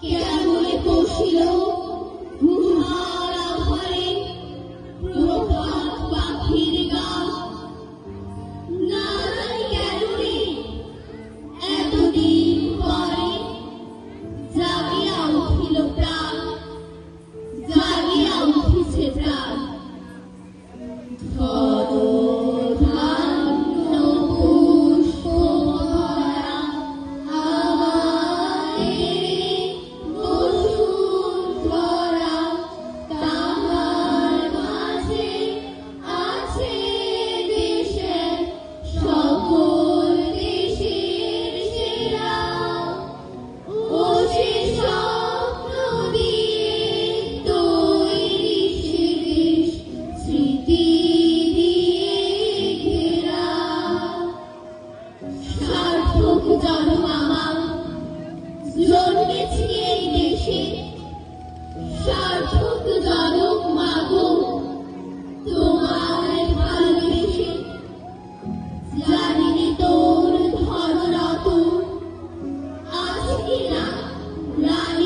কেমনে বসিল গুহার আহারে প্রভাত পাখির গান। না জানি কেন রে এতদিন পরে জাগিয়া উঠিল প্রাণ, জাগিয়া উঠিছে প্রাণ। ধরধান্য পুষ্প ভরা আমারে বসুন্ধরা, তাহার মাঝে আছে দেশের সকল দেশের সেরা। ও সে স্বপ্ন দিয়ে তৈরি সে দেশ, স্মৃতি দিয়ে ঘেরা। সার্থক জন্ম আমার জন্মেছি এই দেশে, সার্থক জনম মাগো তোমার ভালোবেসে। জানিনি তোর ধনরতন আছে কিনা রায়